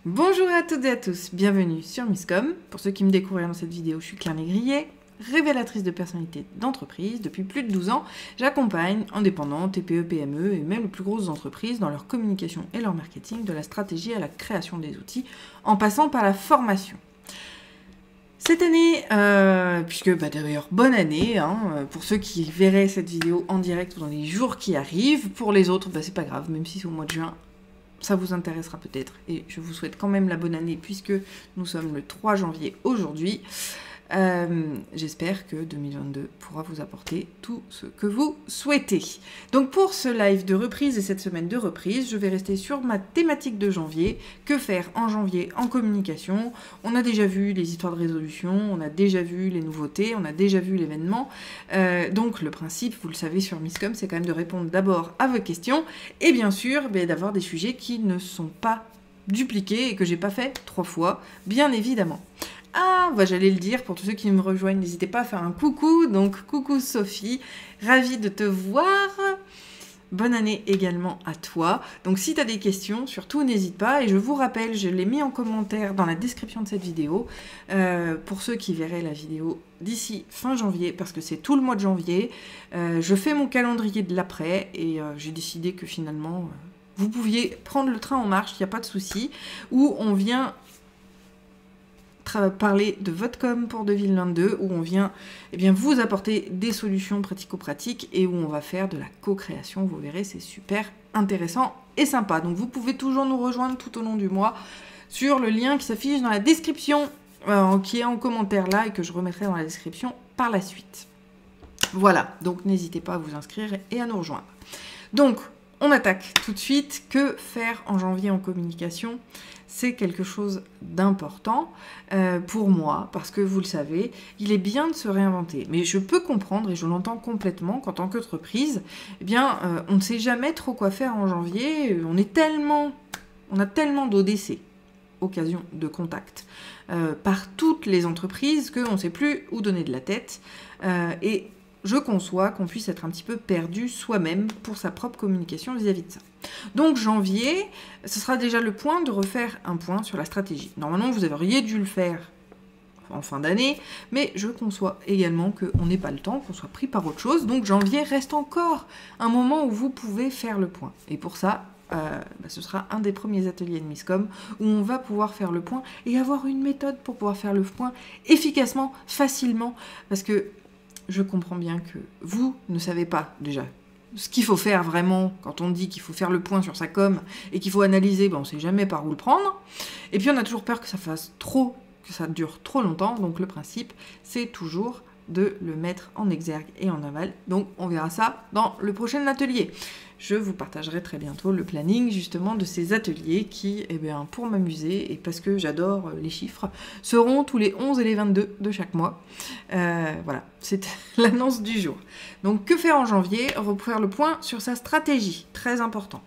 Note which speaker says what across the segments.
Speaker 1: Bonjour à toutes et à tous, bienvenue sur Misscom. Pour ceux qui me découvrent dans cette vidéo, je suis Claire Négrier, révélatrice de personnalité d'entreprise. Depuis plus de 12 ans, j'accompagne indépendants, TPE, PME et même les plus grosses entreprises dans leur communication et leur marketing, de la stratégie à la création des outils, en passant par la formation. Cette année, puisque d'ailleurs bonne année, pour ceux qui verraient cette vidéo en direct ou dans les jours qui arrivent, pour les autres, c'est pas grave, même si c'est au mois de juin, ça vous intéressera peut-être. Et je vous souhaite quand même la bonne année puisque nous sommes le 3 janvier aujourd'hui. J'espère que 2022 pourra vous apporter tout ce que vous souhaitez. Donc pour ce live de reprise et cette semaine de reprise, je vais rester sur ma thématique de janvier. Que faire en janvier en communication? On a déjà vu les histoires de résolution, on a déjà vu les nouveautés, on a déjà vu l'événement. Donc le principe, vous le savez sur Misscom, c'est quand même de répondre d'abord à vos questions et bien sûr d'avoir des sujets qui ne sont pas dupliqués et que j'ai pas fait 3 fois, bien évidemment. Ah, j'allais le dire, pour tous ceux qui me rejoignent, n'hésitez pas à faire un coucou. Donc, coucou Sophie, ravie de te voir. Bonne année également à toi. Donc, si tu as des questions, surtout n'hésite pas. Et je vous rappelle, je l'ai mis en commentaire dans la description de cette vidéo, pour ceux qui verraient la vidéo d'ici fin janvier, parce que c'est tout le mois de janvier. Je fais mon calendrier de l'après et j'ai décidé que finalement, vous pouviez prendre le train en marche, il n'y a pas de souci, où on vient parler de votre com pour 2022, où on vient vous apporter des solutions pratico-pratiques et où on va faire de la co-création. Vous verrez, c'est super intéressant et sympa. Donc vous pouvez toujours nous rejoindre tout au long du mois sur le lien qui s'affiche dans la description, qui est en commentaire là et que je remettrai dans la description par la suite. Voilà, donc n'hésitez pas à vous inscrire et à nous rejoindre. Donc, on attaque tout de suite. Que faire en janvier en communication? C'est quelque chose d'important pour moi, parce que vous le savez, il est bien de se réinventer. Mais je peux comprendre, et je l'entends complètement, qu'en tant qu'entreprise, on ne sait jamais trop quoi faire en janvier. On a tellement d'ODC, occasion de contact, par toutes les entreprises qu'on ne sait plus où donner de la tête. Et je conçois qu'on puisse être un petit peu perdu soi-même pour sa propre communication vis-à-vis de ça. Donc janvier, ce sera déjà le point de refaire un point sur la stratégie. Normalement, vous auriez dû le faire en fin d'année, mais je conçois également qu'on n'ait pas le temps, qu'on soit pris par autre chose. Donc janvier reste encore un moment où vous pouvez faire le point. Et pour ça, ce sera un des premiers ateliers de Misscom où on va pouvoir faire le point et avoir une méthode pour pouvoir faire le point efficacement, facilement, parce que je comprends bien que vous ne savez pas déjà ce qu'il faut faire vraiment quand on dit qu'il faut faire le point sur sa com et qu'il faut analyser, on ne sait jamais par où le prendre. Et puis on a toujours peur que ça fasse trop, que ça dure trop longtemps. Donc le principe, c'est toujours de le mettre en exergue et en aval. Donc on verra ça dans le prochain atelier. Je vous partagerai très bientôt le planning justement de ces ateliers qui, pour m'amuser et parce que j'adore les chiffres, seront tous les 11 et les 22 de chaque mois. Voilà, c'est l'annonce du jour. Donc que faire en janvier? Refaire le point sur sa stratégie, très important.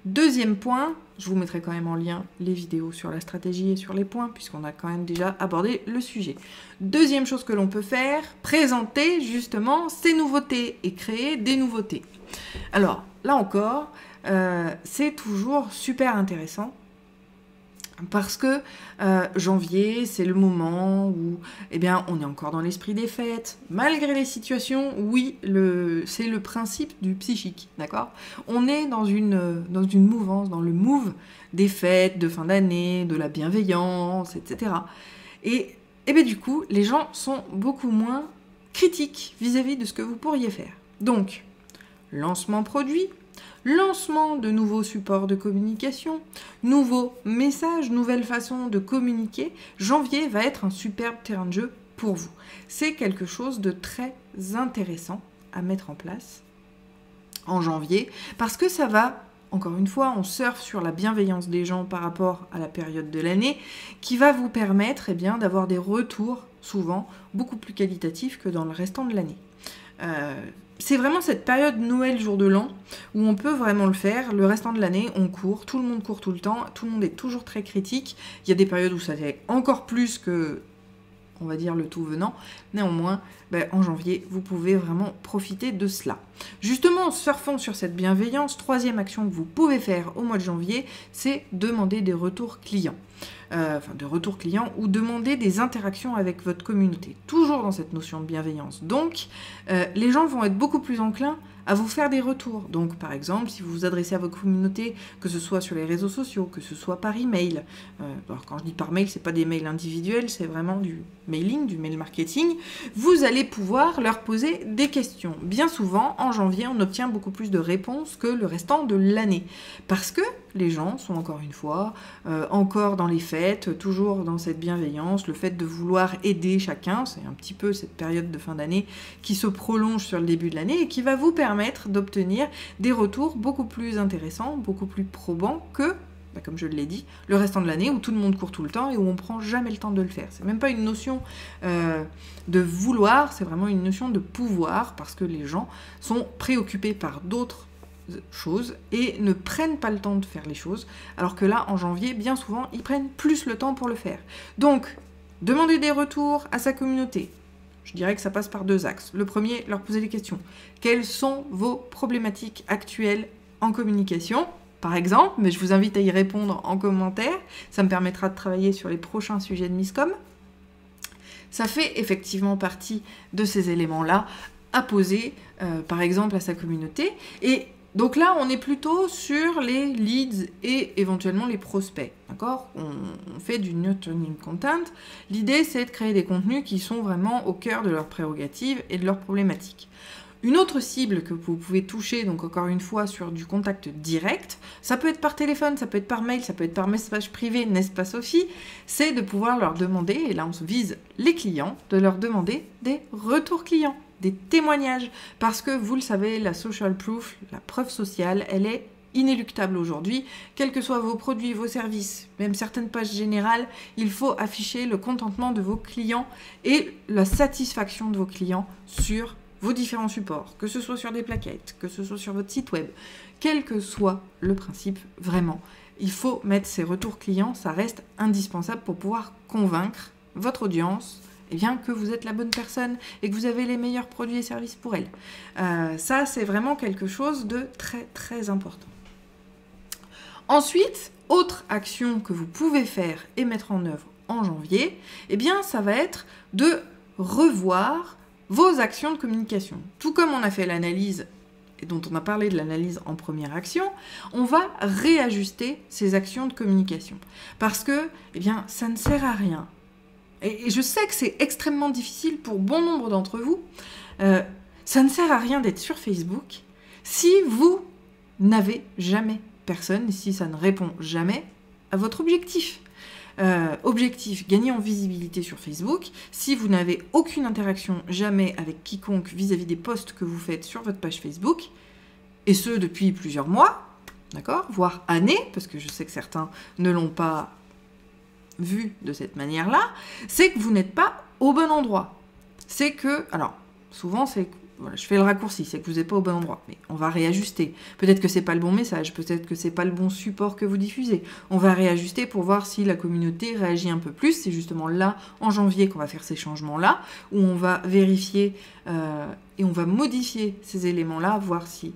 Speaker 1: Deuxième point, je vous mettrai quand même en lien les vidéos sur la stratégie et sur les points, puisqu'on a quand même déjà abordé le sujet. Deuxième chose que l'on peut faire, présenter justement ces nouveautés et créer des nouveautés. Alors, là encore, c'est toujours super intéressant parce que janvier, c'est le moment où on est encore dans l'esprit des fêtes, malgré les situations. Oui, c'est le principe du psychique, d'accord? On est dans une mouvance, dans le move des fêtes, de fin d'année, de la bienveillance, etc. Et du coup, les gens sont beaucoup moins critiques vis-à-vis de ce que vous pourriez faire. Donc, lancement produit, lancement de nouveaux supports de communication, nouveaux messages, nouvelles façons de communiquer. Janvier va être un superbe terrain de jeu pour vous. C'est quelque chose de très intéressant à mettre en place en janvier parce que ça va, encore une fois, on surfe sur la bienveillance des gens par rapport à la période de l'année qui va vous permettre d'avoir des retours souvent beaucoup plus qualitatifs que dans le restant de l'année. C'est vraiment cette période Noël, jour de l'an, où on peut vraiment le faire. Le restant de l'année, on court, tout le monde court tout le temps, tout le monde est toujours très critique. Il y a des périodes où ça fait encore plus que on va dire, le tout venant. Néanmoins, en janvier, vous pouvez vraiment profiter de cela. Justement, surfons sur cette bienveillance. Troisième action que vous pouvez faire au mois de janvier, c'est demander des retours clients. De retours clients ou demander des interactions avec votre communauté. Toujours dans cette notion de bienveillance. Donc, les gens vont être beaucoup plus enclins à vous faire des retours. Donc, par exemple, si vous vous adressez à votre communauté, que ce soit sur les réseaux sociaux, que ce soit par email. Alors, quand je dis par mail, c'est pas des mails individuels, c'est vraiment du mailing, du mail marketing. Vous allez pouvoir leur poser des questions. Bien souvent, en janvier, on obtient beaucoup plus de réponses que le restant de l'année. Parce que les gens sont, encore une fois, encore dans les fêtes, toujours dans cette bienveillance, le fait de vouloir aider chacun, c'est un petit peu cette période de fin d'année qui se prolonge sur le début de l'année et qui va vous permettre d'obtenir des retours beaucoup plus intéressants, beaucoup plus probants que, comme je l'ai dit, le restant de l'année où tout le monde court tout le temps et où on prend jamais le temps de le faire. C'est même pas une notion de vouloir, c'est vraiment une notion de pouvoir parce que les gens sont préoccupés par d'autres choses et ne prennent pas le temps de faire les choses, alors que là, en janvier, bien souvent, ils prennent plus le temps pour le faire. Donc, demander des retours à sa communauté. Je dirais que ça passe par 2 axes. Le premier, leur poser des questions. Quelles sont vos problématiques actuelles en communication, par exemple, mais je vous invite à y répondre en commentaire. Ça me permettra de travailler sur les prochains sujets de Misscom. Ça fait effectivement partie de ces éléments-là à poser, par exemple, à sa communauté. Et donc là, on est plutôt sur les leads et éventuellement les prospects, d'accord ? On fait du nurturing content. L'idée, c'est de créer des contenus qui sont vraiment au cœur de leurs prérogatives et de leurs problématiques. Une autre cible que vous pouvez toucher, donc encore une fois, sur du contact direct, ça peut être par téléphone, ça peut être par mail, ça peut être par message privé, n'est-ce pas Sophie ? C'est de pouvoir leur demander, et là on vise les clients, de leur demander des retours clients. Des témoignages, parce que vous le savez, la social proof, la preuve sociale, elle est inéluctable aujourd'hui, quels que soient vos produits, vos services, même certaines pages générales, il faut afficher le contentement de vos clients et la satisfaction de vos clients sur vos différents supports, que ce soit sur des plaquettes, que ce soit sur votre site web, quel que soit le principe, vraiment, il faut mettre ces retours clients, ça reste indispensable pour pouvoir convaincre votre audience que vous êtes la bonne personne et que vous avez les meilleurs produits et services pour elle. Ça, c'est vraiment quelque chose de très, très important. Ensuite, autre action que vous pouvez faire et mettre en œuvre en janvier, ça va être de revoir vos actions de communication. Tout comme on a fait l'analyse et dont on a parlé de l'analyse en première action, on va réajuster ces actions de communication. Parce que, ça ne sert à rien. Et je sais que c'est extrêmement difficile pour bon nombre d'entre vous. Ça ne sert à rien d'être sur Facebook si vous n'avez jamais personne, si ça ne répond jamais à votre objectif. Objectif, gagner en visibilité sur Facebook. Si vous n'avez aucune interaction jamais avec quiconque vis-à-vis des posts que vous faites sur votre page Facebook, et ce depuis plusieurs mois, d'accord, voire années, parce que je sais que certains ne l'ont pas vu de cette manière-là, c'est que vous n'êtes pas au bon endroit. C'est que, alors, souvent, c'est que, voilà, je fais le raccourci, c'est que vous n'êtes pas au bon endroit, mais on va réajuster. Peut-être que c'est pas le bon message, peut-être que c'est pas le bon support que vous diffusez. On va réajuster pour voir si la communauté réagit un peu plus. C'est justement là, en janvier, qu'on va faire ces changements-là, où on va vérifier et on va modifier ces éléments-là, voir s'il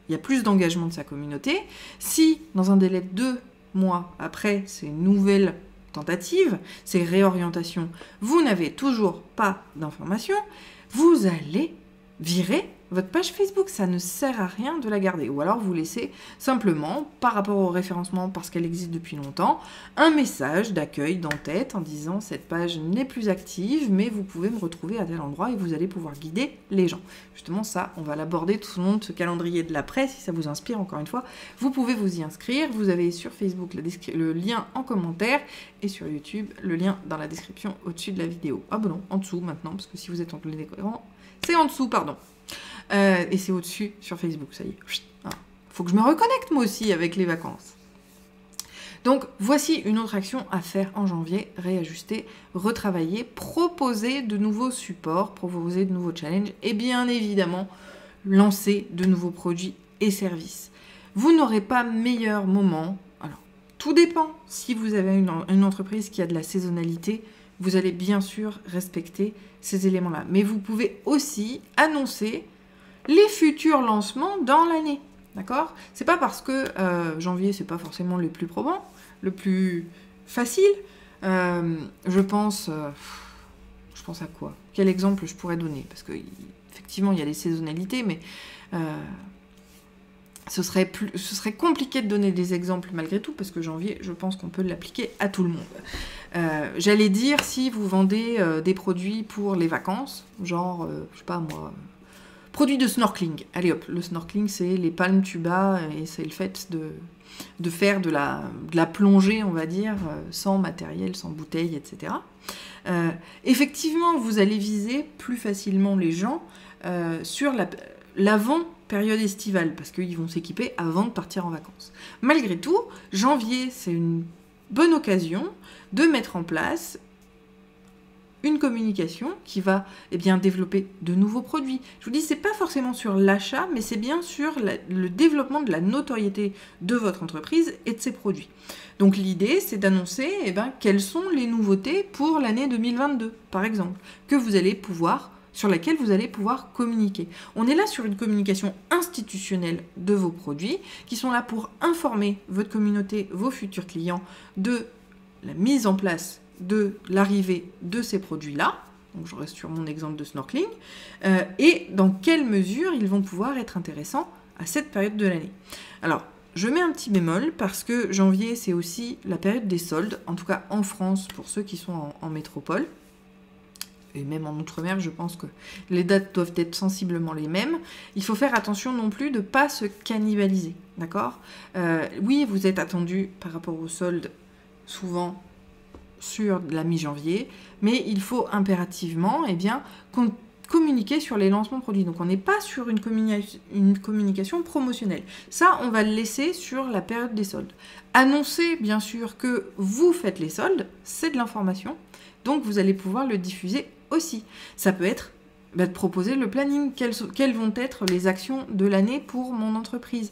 Speaker 1: y a plus d'engagement de sa communauté. Si, dans un délai de 2 mois après ces nouvelles tentatives, ces réorientations, vous n'avez toujours pas d'informations, vous allez virer votre page Facebook. Ça ne sert à rien de la garder. Ou alors vous laissez simplement, par rapport au référencement, parce qu'elle existe depuis longtemps, un message d'accueil d'en-tête en disant « Cette page n'est plus active, mais vous pouvez me retrouver à tel endroit et vous allez pouvoir guider les gens. » Justement, ça, on va l'aborder tout au long de ce calendrier de l'après. Si ça vous inspire, encore une fois, vous pouvez vous y inscrire. Vous avez sur Facebook le lien en commentaire et sur YouTube, le lien dans la description au-dessus de la vidéo. Ah bon non, en dessous maintenant, parce que si vous êtes en plein écran, c'est en dessous, pardon. Et c'est au-dessus sur Facebook, ça y est. Faut que je me reconnecte moi aussi avec les vacances. Donc voici une autre action à faire en janvier, réajuster, retravailler, proposer de nouveaux supports, proposer de nouveaux challenges et bien évidemment lancer de nouveaux produits et services. Vous n'aurez pas meilleur moment. Alors tout dépend. Si vous avez une entreprise qui a de la saisonnalité, vous allez bien sûr respecter ces éléments-là. Mais vous pouvez aussi annoncer les futurs lancements dans l'année. D'accord? C'est pas parce que janvier, c'est pas forcément le plus probant, le plus facile. Je pense à quoi? Quel exemple je pourrais donner? Parce que effectivement, il y a des saisonnalités, mais ce serait compliqué de donner des exemples malgré tout, parce que janvier, je pense qu'on peut l'appliquer à tout le monde. J'allais dire, si vous vendez des produits pour les vacances, genre, je sais pas moi, produits de snorkeling. Allez hop, le snorkeling, c'est les palmes tuba, et c'est le fait de faire de la plongée, on va dire, sans matériel, sans bouteille, etc. Effectivement, vous allez viser plus facilement les gens sur l'avant-période estivale, parce qu'ils vont s'équiper avant de partir en vacances. Malgré tout, janvier, c'est une bonne occasion de mettre en place une communication qui va développer de nouveaux produits. Je vous dis, c'est pas forcément sur l'achat, mais c'est bien sur le développement de la notoriété de votre entreprise et de ses produits. Donc l'idée, c'est d'annoncer quelles sont les nouveautés pour l'année 2022, par exemple, sur laquelle vous allez pouvoir communiquer. On est là sur une communication institutionnelle de vos produits, qui sont là pour informer votre communauté, vos futurs clients, de la mise en place de l'arrivée de ces produits-là, donc je reste sur mon exemple de snorkeling, et dans quelle mesure ils vont pouvoir être intéressants à cette période de l'année. Alors, je mets un petit bémol, parce que janvier, c'est aussi la période des soldes, en tout cas en France, pour ceux qui sont en métropole, et même en Outre-mer, je pense que les dates doivent être sensiblement les mêmes. Il faut faire attention non plus de ne pas se cannibaliser, d'accord? Oui, vous êtes attendu par rapport aux soldes, souvent sur la mi-janvier, mais il faut impérativement communiquer sur les lancements produits. Donc on n'est pas sur une communication promotionnelle. Ça, on va le laisser sur la période des soldes. Annoncez bien sûr que vous faites les soldes, c'est de l'information, donc vous allez pouvoir le diffuser aussi. Ça peut être de proposer le planning, quelles vont être les actions de l'année pour mon entreprise.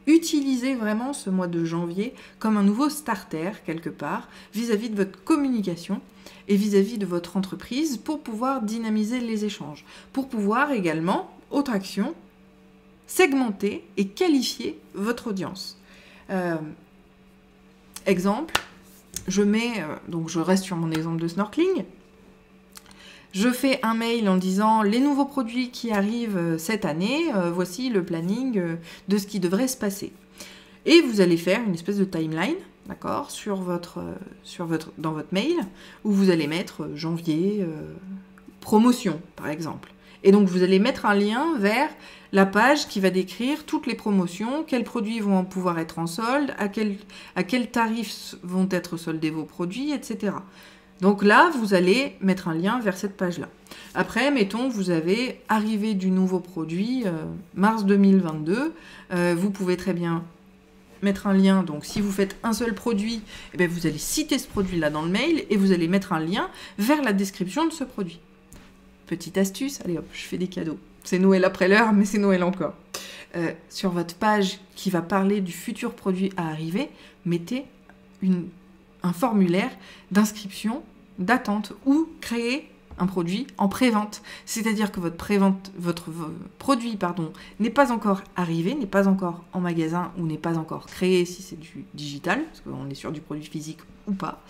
Speaker 1: Utilisez vraiment ce mois de janvier comme un nouveau starter, quelque part, vis-à-vis de votre communication et vis-à-vis de votre entreprise pour pouvoir dynamiser les échanges. Pour pouvoir également, autre action, segmenter et qualifier votre audience. Exemple, donc je reste sur mon exemple de snorkeling. Je fais un mail en disant les nouveaux produits qui arrivent cette année, voici le planning de ce qui devrait se passer. Et vous allez faire une espèce de timeline, d'accord, dans votre mail, où vous allez mettre janvier, promotion, par exemple. Et donc vous allez mettre un lien vers la page qui va décrire toutes les promotions, quels produits vont pouvoir être en solde, à quel tarif vont être soldés vos produits, etc. Donc là, vous allez mettre un lien vers cette page-là. Après, mettons, vous avez arrivé du nouveau produit, mars 2022. Vous pouvez très bien mettre un lien. Donc, si vous faites un seul produit, vous allez citer ce produit-là dans le mail et vous allez mettre un lien vers la description de ce produit. Petite astuce, allez hop, je fais des cadeaux. C'est Noël après l'heure, mais c'est Noël encore. Sur votre page qui va parler du futur produit à arriver, mettez un formulaire d'inscription, d'attente, ou créez un produit en pré-vente. C'est-à-dire que votre produit n'est pas encore arrivé, n'est pas encore en magasin ou n'est pas encore créé si c'est du digital, parce qu'on est sur du produit physique ou pas.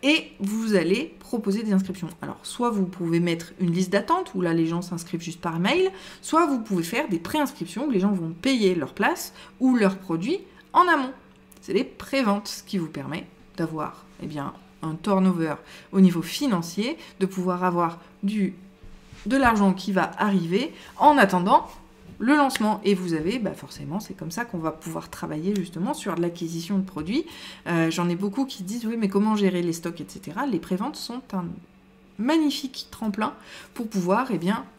Speaker 1: Et vous allez proposer des inscriptions. Alors, soit vous pouvez mettre une liste d'attente où là les gens s'inscrivent juste par mail, soit vous pouvez faire des pré-inscriptions où les gens vont payer leur place ou leur produit en amont. C'est des pré-ventes, ce qui vous permet d'avoir un turnover au niveau financier, de pouvoir avoir de l'argent qui va arriver en attendant le lancement. Et vous avez, forcément, c'est comme ça qu'on va pouvoir travailler justement sur l'acquisition de produits. J'en ai beaucoup qui disent, oui, mais comment gérer les stocks, etc. Les préventes sont un magnifique tremplin pour pouvoir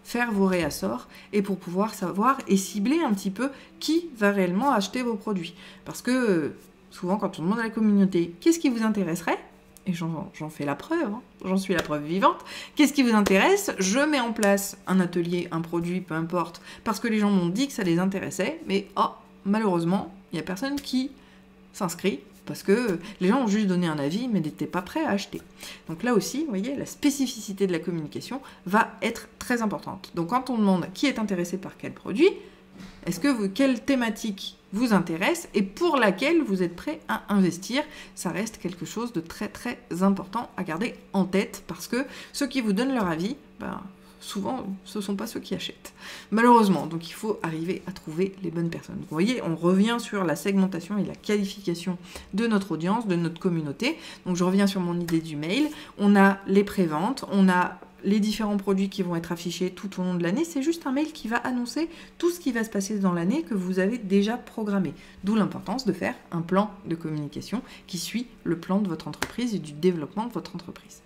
Speaker 1: faire vos réassorts et pour pouvoir savoir et cibler un petit peu qui va réellement acheter vos produits. Parce que souvent, quand on demande à la communauté qu'est-ce qui vous intéresserait, et j'en fais la preuve, j'en suis la preuve vivante, qu'est-ce qui vous intéresse? Je mets en place un atelier, un produit, peu importe, parce que les gens m'ont dit que ça les intéressait, mais malheureusement, il n'y a personne qui s'inscrit parce que les gens ont juste donné un avis, mais n'étaient pas prêts à acheter. Donc là aussi, vous voyez, la spécificité de la communication va être très importante. Donc quand on demande qui est intéressé par quel produit, quelle thématique vous intéresse et pour laquelle vous êtes prêt à investir, ça reste quelque chose de très très important à garder en tête, parce que ceux qui vous donnent leur avis, souvent, ce ne sont pas ceux qui achètent. Malheureusement, donc il faut arriver à trouver les bonnes personnes. Vous voyez, on revient sur la segmentation et la qualification de notre audience, de notre communauté. Donc je reviens sur mon idée du mail. On a les préventes, on a les différents produits qui vont être affichés tout au long de l'année. C'est juste un mail qui va annoncer tout ce qui va se passer dans l'année que vous avez déjà programmé. D'où l'importance de faire un plan de communication qui suit le plan de votre entreprise et du développement de votre entreprise.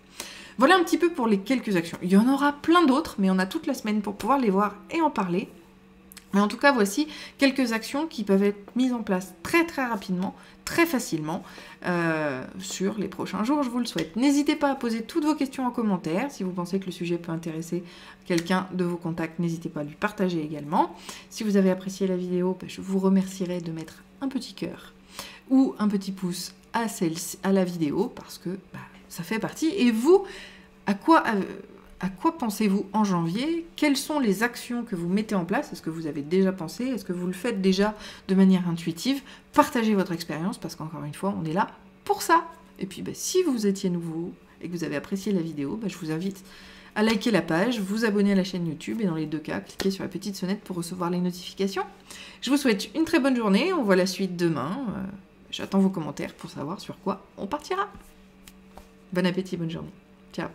Speaker 1: Voilà un petit peu pour les quelques actions. Il y en aura plein d'autres, mais on a toute la semaine pour pouvoir les voir et en parler. Mais en tout cas, voici quelques actions qui peuvent être mises en place très très rapidement, très facilement, sur les prochains jours, je vous le souhaite. N'hésitez pas à poser toutes vos questions en commentaire. Si vous pensez que le sujet peut intéresser quelqu'un de vos contacts, n'hésitez pas à lui partager également. Si vous avez apprécié la vidéo, je vous remercierai de mettre un petit cœur ou un petit pouce à la vidéo, parce que ça fait partie. Et vous, à quoi pensez-vous en janvier? Quelles sont les actions que vous mettez en place? Est-ce que vous avez déjà pensé? Est-ce que vous le faites déjà de manière intuitive? Partagez votre expérience, parce qu'encore une fois, on est là pour ça. Et puis, si vous étiez nouveau et que vous avez apprécié la vidéo, je vous invite à liker la page, vous abonner à la chaîne YouTube, et dans les deux cas, cliquez sur la petite sonnette pour recevoir les notifications. Je vous souhaite une très bonne journée. On voit la suite demain. J'attends vos commentaires pour savoir sur quoi on partira. Bon appétit, bonne journée. Ciao.